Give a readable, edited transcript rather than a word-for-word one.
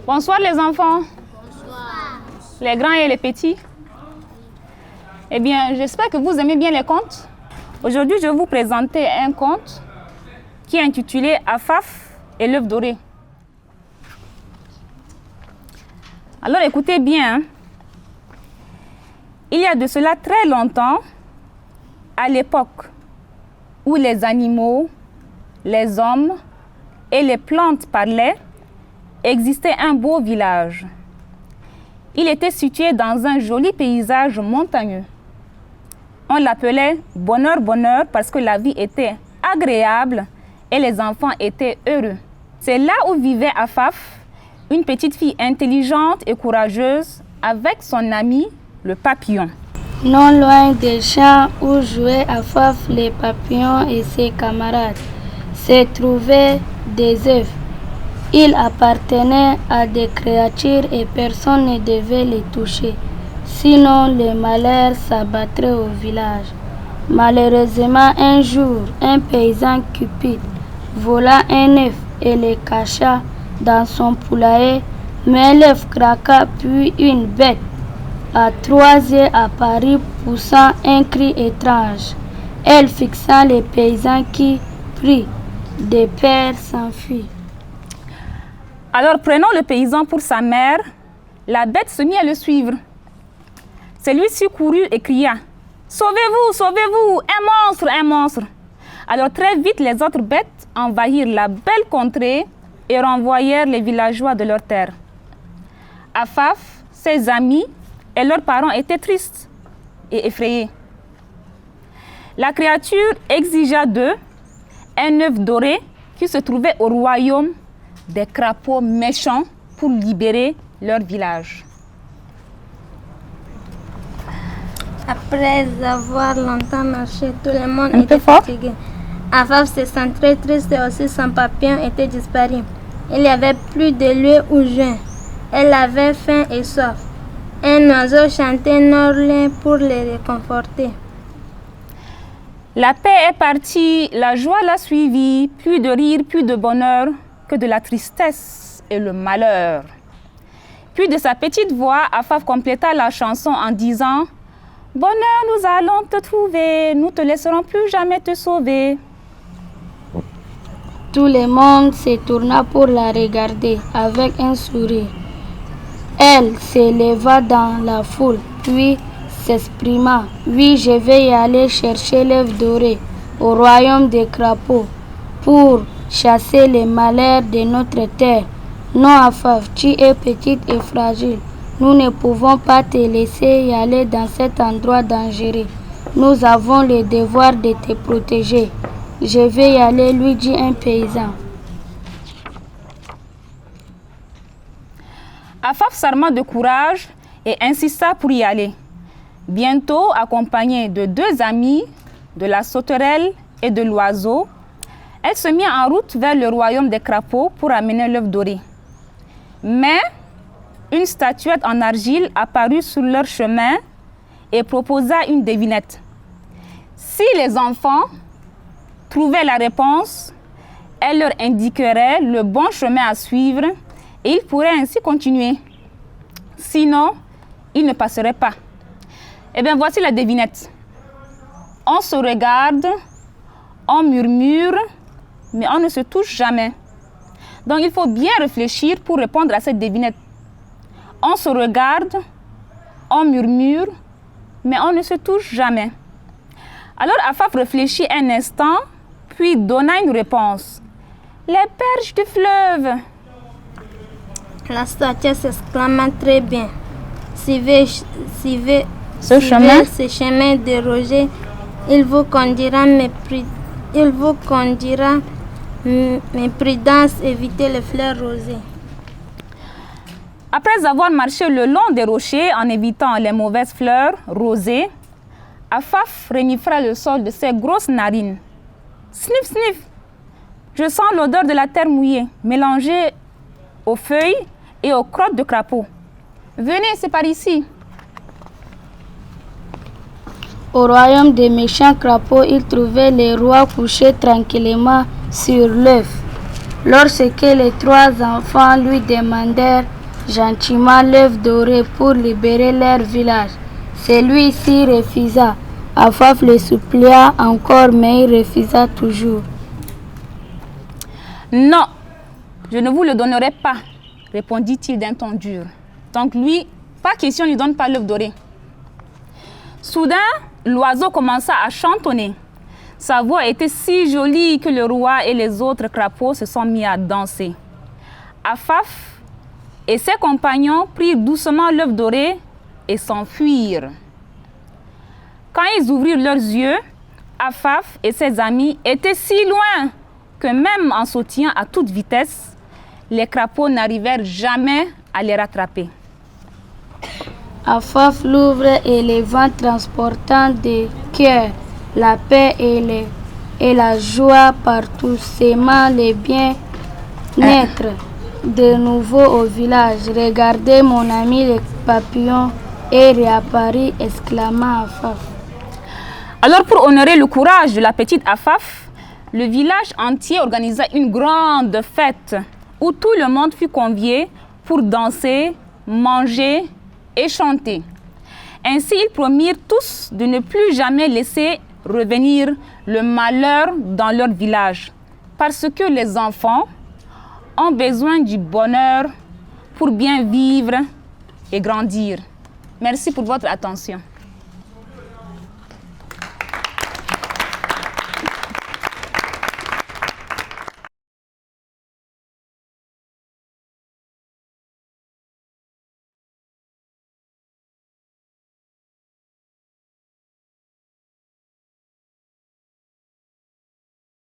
Bonsoir les enfants. Bonsoir. Les grands et les petits. Eh bien, j'espère que vous aimez bien les contes. Aujourd'hui, je vais vous présenter un conte qui est intitulé Afaf et l'œuf doré. Alors écoutez bien. Hein. Il y a de cela très longtemps, à l'époque où les animaux, les hommes et les plantes parlaient, existait un beau village. Il était situé dans un joli paysage montagneux. On l'appelait Bonheur, Bonheur parce que la vie était agréable et les enfants étaient heureux. C'est là où vivait Afaf, une petite fille intelligente et courageuse avec son ami le papillon. Non loin des champs où jouaient Afaf les papillons et ses camarades, se trouvaient des œufs. Ils appartenaient à des créatures et personne ne devait les toucher, sinon le malheur s'abattrait au village. Malheureusement, un jour, un paysan cupide vola un œuf et le cacha dans son poulailler, mais l'œuf craqua, puis une bête à 3 yeux apparut poussant un cri étrange. Elle fixa les paysans qui, pris de peur, s'enfuient. Alors prenant le paysan pour sa mère, la bête se mit à le suivre. Celui-ci courut et cria « Sauvez-vous, sauvez-vous, un monstre, un monstre !» Alors très vite les autres bêtes envahirent la belle contrée et renvoyèrent les villageois de leur terre. Afaf, ses amis et leurs parents étaient tristes et effrayés. La créature exigea d'eux un œuf doré qui se trouvait au royaume des crapauds méchants pour libérer leur village. Après avoir longtemps marché, tout le monde était fatigué. Afaf se sentait très triste et aussi son papillon était disparu. Il n'y avait plus de lieu où jouer. Elle avait faim et soif. Un oiseau chantait Norlin pour les réconforter. La paix est partie, la joie l'a suivie, plus de rire, plus de bonheur que de la tristesse et le malheur. Puis de sa petite voix, Afaf compléta la chanson en disant « Bonheur, nous allons te trouver, nous te laisserons plus jamais te sauver. » Tout le monde se tourna pour la regarder avec un sourire. Elle s'éleva dans la foule, puis s'exprima. « Oui, je vais y aller chercher l'œuf doré au royaume des crapauds pour chasser les malheurs de notre terre. Non, Afaf, tu es petite et fragile. Nous ne pouvons pas te laisser y aller dans cet endroit dangereux. Nous avons le devoir de te protéger. Je vais y aller, lui dit un paysan. » Afaf s'arma de courage et insista pour y aller. Bientôt, accompagnée de 2 amis, de la sauterelle et de l'oiseau, elle se mit en route vers le royaume des crapauds pour amener l'œuf doré. Mais une statuette en argile apparut sur leur chemin et proposa une devinette. Si les enfants trouvaient la réponse, elle leur indiquerait le bon chemin à suivre et ils pourraient ainsi continuer. Sinon, ils ne passeraient pas. Eh bien, voici la devinette. On se regarde, on murmure, mais on ne se touche jamais. Donc, il faut bien réfléchir pour répondre à cette devinette. On se regarde, on murmure, mais on ne se touche jamais. Alors, Afaf réfléchit un instant, puis donna une réponse. Les berges du fleuve. La statue s'exclama très bien. Suivez ce chemin de Roger, il vous conduira mais prudence, évitez les fleurs rosées. Après avoir marché le long des rochers en évitant les mauvaises fleurs rosées, Afaf renifla le sol de ses grosses narines. Sniff, sniff. Je sens l'odeur de la terre mouillée, mélangée aux feuilles et aux crottes de crapauds. Venez, c'est par ici. Au royaume des méchants crapauds, il trouvait le roi couché tranquillement sur l'œuf. Lorsque les trois enfants lui demandèrent gentiment l'œuf doré pour libérer leur village, celui-ci refusa. Afaf le supplia encore, mais il refusa toujours. Non, je ne vous le donnerai pas, répondit-il d'un ton dur. Donc lui, pas question, ne lui donne pas l'œuf doré. Soudain, l'oiseau commença à chantonner. Sa voix était si jolie que le roi et les autres crapauds se sont mis à danser. Afaf et ses compagnons prirent doucement l'œuf doré et s'enfuirent. Quand ils ouvrirent leurs yeux, Afaf et ses amis étaient si loin que même en sautillant à toute vitesse, les crapauds n'arrivèrent jamais à les rattraper. Afaf l'ouvre et les vents transportant des cœurs, la paix et la joie partout, s'aimant les bien-être de nouveau au village. Regardez mon ami le papillon et réapparut, exclama Afaf. Alors pour honorer le courage de la petite Afaf, le village entier organisa une grande fête où tout le monde fut convié pour danser, manger et chanter. Ainsi, ils promirent tous de ne plus jamais laisser revenir le malheur dans leur village, parce que les enfants ont besoin du bonheur pour bien vivre et grandir. Merci pour votre attention.